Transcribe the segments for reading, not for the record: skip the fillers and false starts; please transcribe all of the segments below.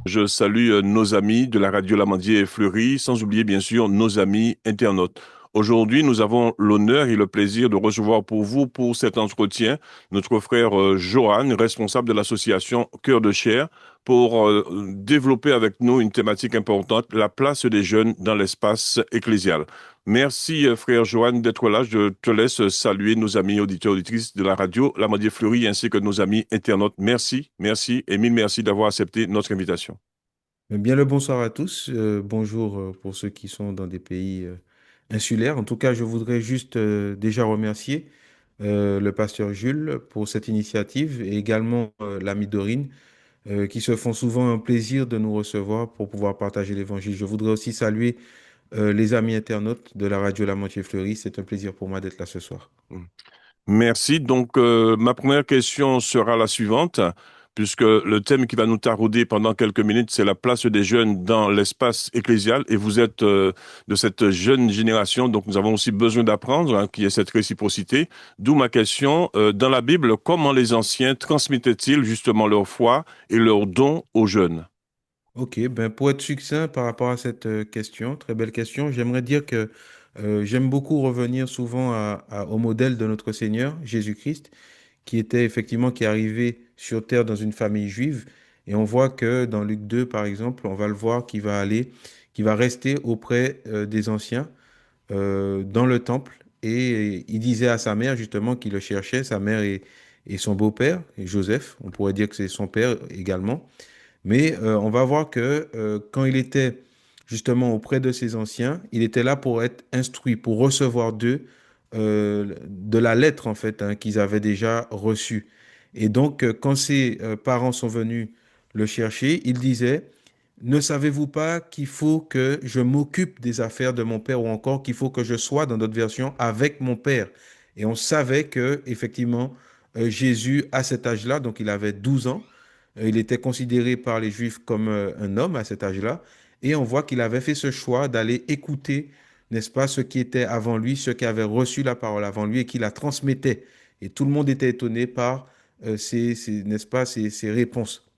Je salue nos amis de la radio Lamandier et Fleury, sans oublier bien sûr nos amis internautes. Aujourd'hui, nous avons l'honneur et le plaisir de recevoir pour vous, pour cet entretien, notre frère Johan, responsable de l'association Cœur de Chair, pour développer avec nous une thématique importante, la place des jeunes dans l'espace ecclésial. Merci, frère Johan, d'être là. Je te laisse saluer nos amis auditeurs, auditrices de la radio Lamandier Fleury, ainsi que nos amis internautes. Merci, merci et mille merci d'avoir accepté notre invitation. Bien le bonsoir à tous. Bonjour pour ceux qui sont dans des pays insulaires. En tout cas, je voudrais juste déjà remercier le pasteur Jules pour cette initiative et également l'ami Dorine qui se font souvent un plaisir de nous recevoir pour pouvoir partager l'évangile. Je voudrais aussi saluer les amis internautes de la radio La Moitié-Fleurie. C'est un plaisir pour moi d'être là ce soir. Merci. Donc, ma première question sera la suivante, puisque le thème qui va nous tarauder pendant quelques minutes, c'est la place des jeunes dans l'espace ecclésial. Et vous êtes de cette jeune génération, donc nous avons aussi besoin d'apprendre, qu'il y ait cette réciprocité. D'où ma question, dans la Bible, comment les anciens transmettaient-ils justement leur foi et leurs dons aux jeunes? Ok, ben pour être succinct par rapport à cette question, très belle question, j'aimerais dire que j'aime beaucoup revenir souvent au modèle de notre Seigneur Jésus-Christ, qui était effectivement, qui est arrivé sur terre dans une famille juive. Et on voit que dans Luc 2, par exemple, on va le voir qui va rester auprès des anciens dans le temple. Et il disait à sa mère justement qu'il le cherchait, sa mère et son beau-père, et Joseph, on pourrait dire que c'est son père également. Mais on va voir que quand il était justement auprès de ses anciens, il était là pour être instruit, pour recevoir d'eux de la lettre en fait qu'ils avaient déjà reçue. Et donc, quand ses parents sont venus le chercher, il disait, ne savez-vous pas qu'il faut que je m'occupe des affaires de mon père ou encore qu'il faut que je sois, dans notre version, avec mon père? Et on savait que effectivement, Jésus, à cet âge-là, donc il avait 12 ans, il était considéré par les Juifs comme un homme à cet âge-là. Et on voit qu'il avait fait ce choix d'aller écouter, n'est-ce pas, ceux qui étaient avant lui, ceux qui avaient reçu la parole avant lui et qui la transmettaient. Et tout le monde était étonné par n'est-ce pas, ces réponses.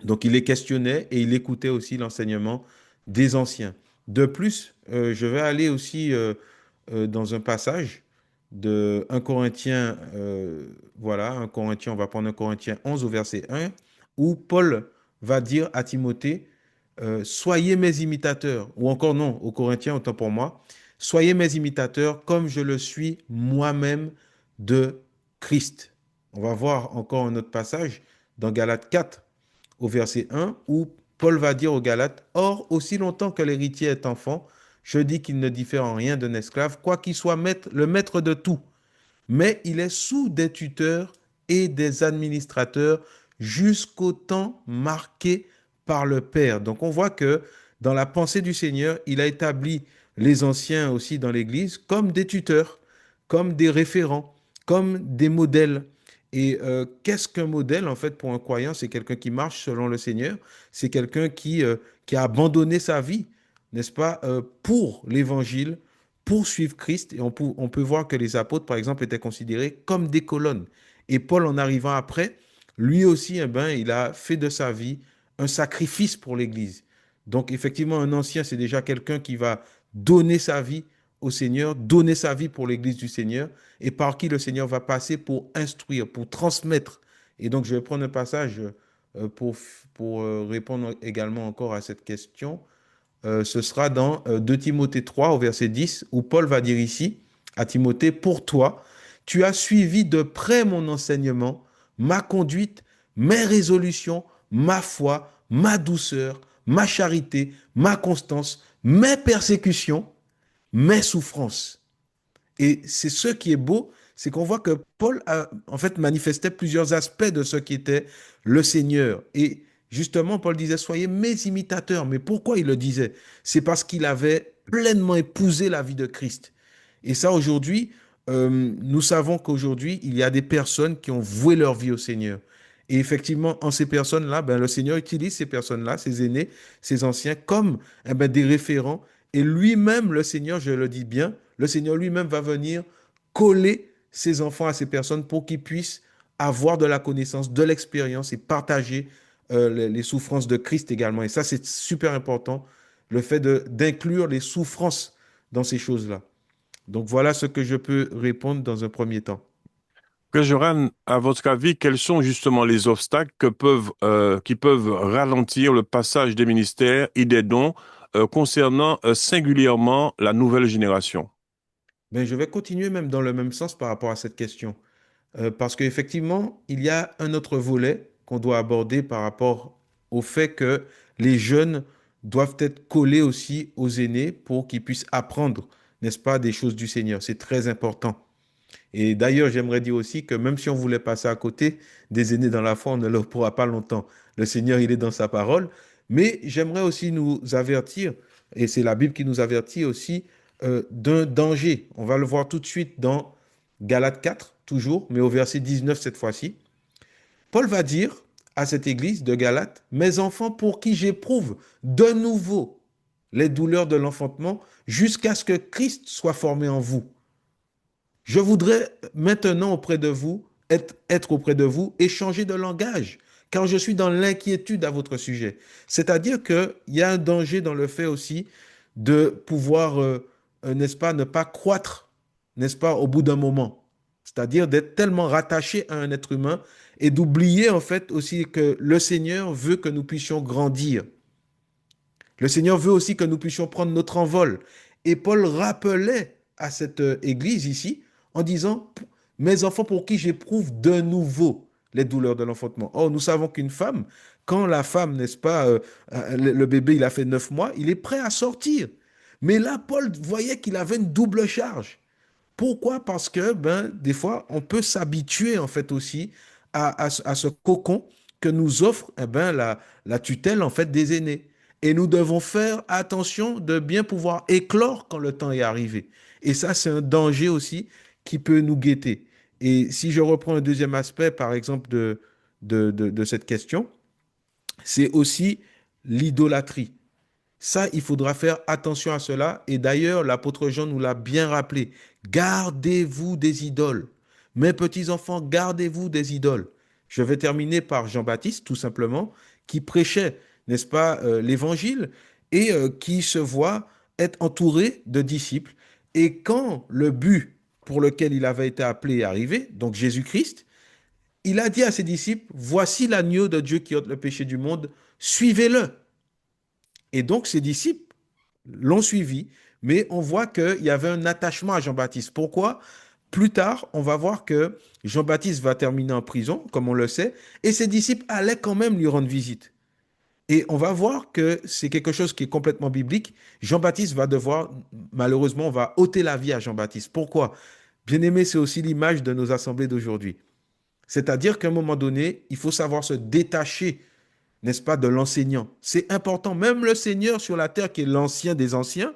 Donc il les questionnait et il écoutait aussi l'enseignement des anciens. De plus, je vais aller aussi dans un passage de 1 Corinthiens, voilà, 1 Corinthiens, on va prendre 1 Corinthiens 11 au verset 1, où Paul va dire à Timothée, soyez mes imitateurs, ou encore non, aux Corinthiens, autant pour moi, soyez mes imitateurs comme je le suis moi-même de Christ. On va voir encore un autre passage dans Galates 4 au verset 1, où Paul va dire aux Galates, or, aussi longtemps que l'héritier est enfant, je dis qu'il ne diffère en rien d'un esclave, quoiqu'il soit le maître de tout, mais il est sous des tuteurs et des administrateurs jusqu'au temps marqué par le Père. Donc on voit que dans la pensée du Seigneur, il a établi les anciens aussi dans l'Église comme des tuteurs, comme des référents, comme des modèles. Et qu'est-ce qu'un modèle en fait pour un croyant? C'est quelqu'un qui marche selon le Seigneur, c'est quelqu'un qui a abandonné sa vie, n'est-ce pas, pour l'Évangile, pour suivre Christ. Et on peut voir que les apôtres, par exemple, étaient considérés comme des colonnes. Et Paul, en arrivant après, lui aussi, eh ben, il a fait de sa vie un sacrifice pour l'Église. Donc, effectivement, un ancien, c'est déjà quelqu'un qui va donner sa vie au Seigneur, donner sa vie pour l'Église du Seigneur, et par qui le Seigneur va passer pour instruire, pour transmettre. Et donc, je vais prendre un passage pour répondre également encore à cette question. Ce sera dans 2 Timothée 3 au verset 10, où Paul va dire ici à Timothée, pour toi, tu as suivi de près mon enseignement, ma conduite, mes résolutions, ma foi, ma douceur, ma charité, ma constance, mes persécutions, mes souffrances. Et c'est ce qui est beau, c'est qu'on voit que Paul a en fait manifesté plusieurs aspects de ce qui était le Seigneur. Et justement, Paul disait, soyez mes imitateurs. Mais pourquoi il le disait? C'est parce qu'il avait pleinement épousé la vie de Christ. Et ça, aujourd'hui, nous savons qu'aujourd'hui, il y a des personnes qui ont voué leur vie au Seigneur. Et effectivement, en ces personnes-là, ben, le Seigneur utilise ces personnes-là, ces aînés, ces anciens, comme eh ben, des référents. Et lui-même, le Seigneur, je le dis bien, le Seigneur lui-même va venir coller ses enfants à ces personnes pour qu'ils puissent avoir de la connaissance, de l'expérience et partager les souffrances de Christ également. Et ça, c'est super important, le fait d'inclure les souffrances dans ces choses-là. Donc voilà ce que je peux répondre dans un premier temps. Que Joran, à votre avis, quels sont justement les obstacles qui peuvent ralentir le passage des ministères et des dons concernant singulièrement la nouvelle génération? Ben, je vais continuer même dans le même sens par rapport à cette question. Parce qu'effectivement, il y a un autre volet qu'on doit aborder par rapport au fait que les jeunes doivent être collés aussi aux aînés pour qu'ils puissent apprendre, n'est-ce pas, des choses du Seigneur. C'est très important. Et d'ailleurs, j'aimerais dire aussi que même si on voulait passer à côté des aînés dans la foi, on ne le pourra pas longtemps. Le Seigneur, il est dans sa parole. Mais j'aimerais aussi nous avertir, et c'est la Bible qui nous avertit aussi, d'un danger. On va le voir tout de suite dans Galates 4, toujours, mais au verset 19 cette fois-ci. Paul va dire à cette église de Galates, mes enfants pour qui j'éprouve de nouveau les douleurs de l'enfantement jusqu'à ce que Christ soit formé en vous. Je voudrais maintenant auprès de vous, être auprès de vous et changer de langage, car je suis dans l'inquiétude à votre sujet. C'est-à-dire qu'il y a un danger dans le fait aussi de pouvoir, n'est-ce pas, ne pas croître, n'est-ce pas, au bout d'un moment. C'est-à-dire d'être tellement rattaché à un être humain et d'oublier en fait aussi que le Seigneur veut que nous puissions grandir. Le Seigneur veut aussi que nous puissions prendre notre envol. Et Paul rappelait à cette église ici en disant, mes enfants pour qui j'éprouve de nouveau les douleurs de l'enfantement. Or, nous savons qu'une femme, quand la femme, n'est-ce pas, le bébé, il a fait 9 mois, il est prêt à sortir. Mais là, Paul voyait qu'il avait une double charge. Pourquoi? Parce que ben, des fois, on peut s'habituer en fait aussi à ce cocon que nous offre eh ben, la tutelle en fait des aînés. Et nous devons faire attention de bien pouvoir éclore quand le temps est arrivé. Et ça, c'est un danger aussi qui peut nous guetter. Et si je reprends un deuxième aspect, par exemple, de cette question, c'est aussi l'idolâtrie. Ça, il faudra faire attention à cela. Et d'ailleurs, l'apôtre Jean nous l'a bien rappelé. Gardez-vous des idoles. Mes petits-enfants, gardez-vous des idoles. Je vais terminer par Jean-Baptiste, tout simplement, qui prêchait, n'est-ce pas, l'évangile et qui se voit être entouré de disciples. Et quand le but pour lequel il avait été appelé est arrivé, donc Jésus-Christ, il a dit à ses disciples, voici l'agneau de Dieu qui ôte le péché du monde, suivez-le. Et donc ses disciples l'ont suivi, mais on voit qu'il y avait un attachement à Jean-Baptiste. Pourquoi? Plus tard, on va voir que Jean-Baptiste va terminer en prison, comme on le sait, et ses disciples allaient quand même lui rendre visite. Et on va voir que c'est quelque chose qui est complètement biblique. Jean-Baptiste va devoir, malheureusement, on va ôter la vie à Jean-Baptiste. Pourquoi? Bien aimé, c'est aussi l'image de nos assemblées d'aujourd'hui. C'est-à-dire qu'à un moment donné, il faut savoir se détacher, n'est-ce pas, de l'enseignant. C'est important. Même le Seigneur sur la terre, qui est l'ancien des anciens,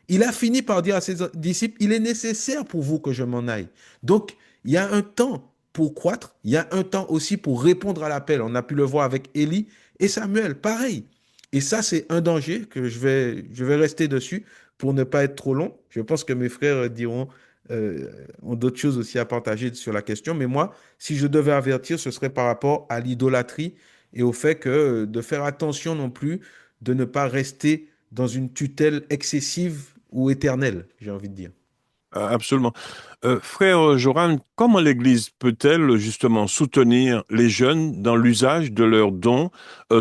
il a fini par dire à ses disciples, il est nécessaire pour vous que je m'en aille. Donc, il y a un temps pour croître, il y a un temps aussi pour répondre à l'appel. On a pu le voir avec Élie et Samuel, pareil. Et ça, c'est un danger que je vais rester dessus pour ne pas être trop long. Je pense que mes frères diront, ont d'autres choses aussi à partager sur la question. Mais moi, si je devais avertir, ce serait par rapport à l'idolâtrie et au fait que de faire attention non plus, de ne pas rester dans une tutelle excessive ou éternelle, j'ai envie de dire. Absolument. Frère Joran, comment l'Église peut-elle justement soutenir les jeunes dans l'usage de leurs dons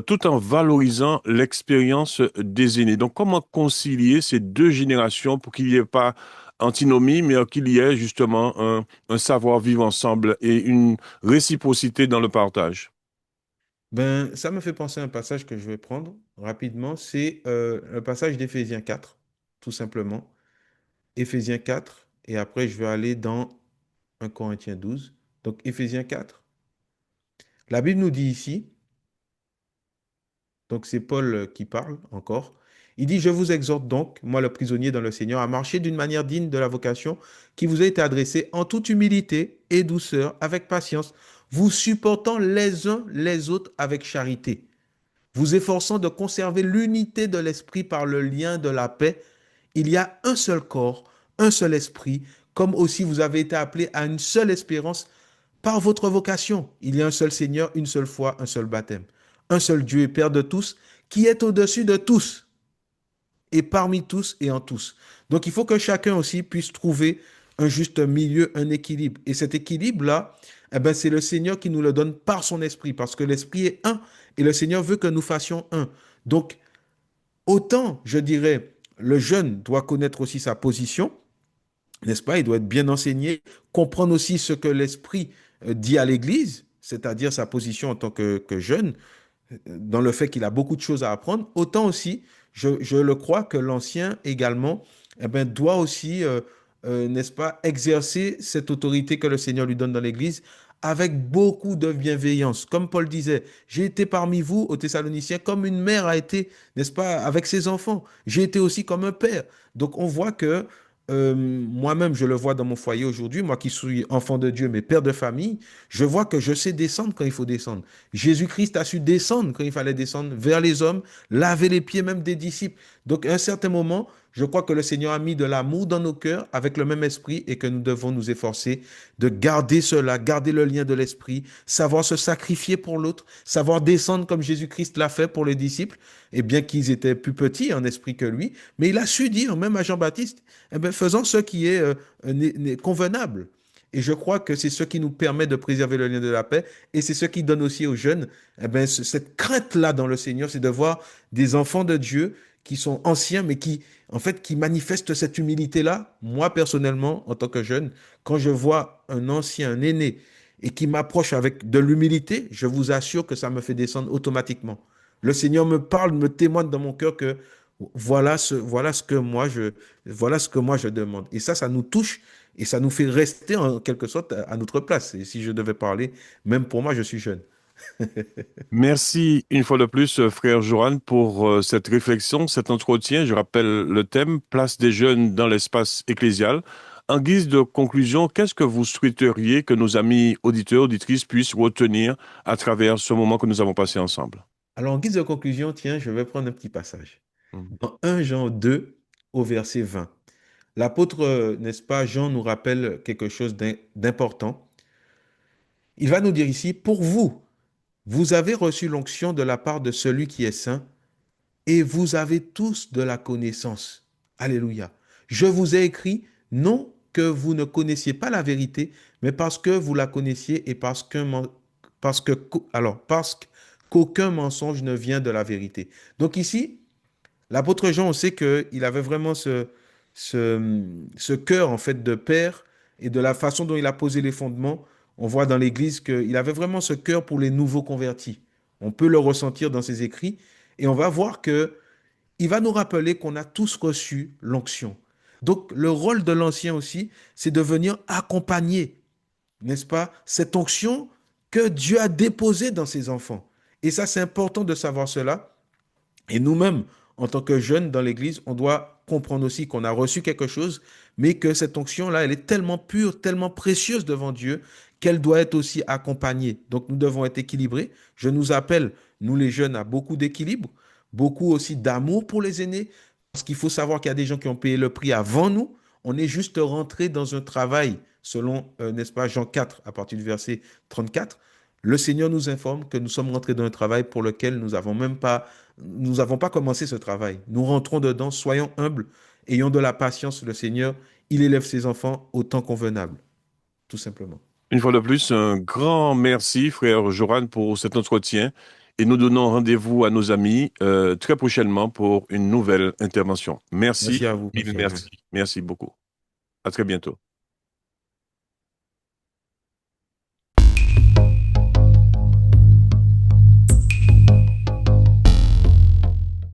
tout en valorisant l'expérience des aînés? Donc, comment concilier ces deux générations pour qu'il n'y ait pas antinomie, mais qu'il y ait justement un savoir-vivre ensemble et une réciprocité dans le partage? Ben, ça me fait penser à un passage que je vais prendre rapidement. C'est le passage d'Éphésiens 4, tout simplement. Éphésiens 4, et après je vais aller dans 1 Corinthiens 12. Donc Éphésiens 4. La Bible nous dit ici, donc c'est Paul qui parle encore. Il dit, je vous exhorte donc, moi le prisonnier dans le Seigneur, à marcher d'une manière digne de la vocation qui vous a été adressée en toute humilité et douceur, avec patience, vous supportant les uns les autres avec charité, vous efforçant de conserver l'unité de l'esprit par le lien de la paix. Il y a un seul corps, un seul esprit, comme aussi vous avez été appelés à une seule espérance par votre vocation. Il y a un seul Seigneur, une seule foi, un seul baptême. un seul Dieu et Père de tous, qui est au-dessus de tous et parmi tous et en tous. Donc il faut que chacun aussi puisse trouver un juste milieu, un équilibre. Et cet équilibre-là, eh ben, c'est le Seigneur qui nous le donne par son esprit, parce que l'esprit est un et le Seigneur veut que nous fassions un. Donc autant, je dirais, le jeune doit connaître aussi sa position, n'est-ce pas? Il doit être bien enseigné, comprendre aussi ce que l'esprit dit à l'Église, c'est-à-dire sa position en tant que jeune, dans le fait qu'il a beaucoup de choses à apprendre, autant aussi, je le crois, que l'ancien également eh ben, doit aussi, n'est-ce pas, exercer cette autorité que le Seigneur lui donne dans l'Église avec beaucoup de bienveillance. Comme Paul disait, j'ai été parmi vous, aux Thessaloniciens, comme une mère a été, n'est-ce pas, avec ses enfants. J'ai été aussi comme un père. Donc on voit que moi-même, je le vois dans mon foyer aujourd'hui, moi qui suis enfant de Dieu, mais père de famille, je vois que je sais descendre quand il faut descendre. Jésus-Christ a su descendre quand il fallait descendre vers les hommes, laver les pieds même des disciples. Donc, à un certain moment, je crois que le Seigneur a mis de l'amour dans nos cœurs avec le même esprit et que nous devons nous efforcer de garder cela, garder le lien de l'esprit, savoir se sacrifier pour l'autre, savoir descendre comme Jésus-Christ l'a fait pour les disciples, et bien qu'ils étaient plus petits en esprit que lui, mais il a su dire, même à Jean-Baptiste, eh bien, faisons ce qui est convenable. Et je crois que c'est ce qui nous permet de préserver le lien de la paix et c'est ce qui donne aussi aux jeunes eh ben, cette crainte-là dans le Seigneur, c'est de voir des enfants de Dieu qui sont anciens, mais qui, en fait, qui manifestent cette humilité-là. Moi, personnellement, en tant que jeune, quand je vois un ancien, un aîné, et qui m'approche avec de l'humilité, je vous assure que ça me fait descendre automatiquement. Le Seigneur me parle, me témoigne dans mon cœur que voilà ce que moi je demande. Et ça nous touche et ça nous fait rester en quelque sorte à notre place. Et si je devais parler, même pour moi, je suis jeune. Merci une fois de plus, frère Joran, pour cette réflexion, cet entretien. Je rappelle le thème, place des jeunes dans l'espace ecclésial. En guise de conclusion, qu'est-ce que vous souhaiteriez que nos amis auditeurs, auditrices puissent retenir à travers ce moment que nous avons passé ensemble? Alors, en guise de conclusion, tiens, je vais prendre un petit passage. Mhm. Dans 1 Jean 2, au verset 20, l'apôtre, n'est-ce pas, Jean nous rappelle quelque chose d'important. Il va nous dire ici, pour vous, vous avez reçu l'onction de la part de celui qui est saint et vous avez tous de la connaissance. Alléluia. Je vous ai écrit, non que vous ne connaissiez pas la vérité, mais parce que vous la connaissiez et parce qu'aucun mensonge ne vient de la vérité. Donc ici, l'apôtre Jean, on sait qu'il avait vraiment ce cœur en fait de père et de la façon dont il a posé les fondements. On voit dans l'Église qu'il avait vraiment ce cœur pour les nouveaux convertis. On peut le ressentir dans ses écrits et on va voir que il va nous rappeler qu'on a tous reçu l'onction. Donc le rôle de l'ancien aussi, c'est de venir accompagner, n'est-ce pas, cette onction que Dieu a déposée dans ses enfants. Et ça, c'est important de savoir cela. Et nous-mêmes, en tant que jeunes dans l'Église, on doit comprendre aussi qu'on a reçu quelque chose, mais que cette onction-là, elle est tellement pure, tellement précieuse devant Dieu, qu'elle doit être aussi accompagnée. Donc nous devons être équilibrés. Je nous appelle, nous les jeunes, à beaucoup d'équilibre, beaucoup aussi d'amour pour les aînés, parce qu'il faut savoir qu'il y a des gens qui ont payé le prix avant nous. On est juste rentré dans un travail, selon, n'est-ce pas, Jean 4, à partir du verset 34. Le Seigneur nous informe que nous sommes rentrés dans un travail pour lequel nous n'avons pas commencé ce travail. Nous rentrons dedans, soyons humbles, ayons de la patience. Le Seigneur, il élève ses enfants au temps convenable, tout simplement. Une fois de plus, un grand merci, frère Joran, pour cet entretien. Et nous donnons rendez-vous à nos amis très prochainement pour une nouvelle intervention. Merci, Merci à vous, mille frère. merci. Merci beaucoup. À très bientôt.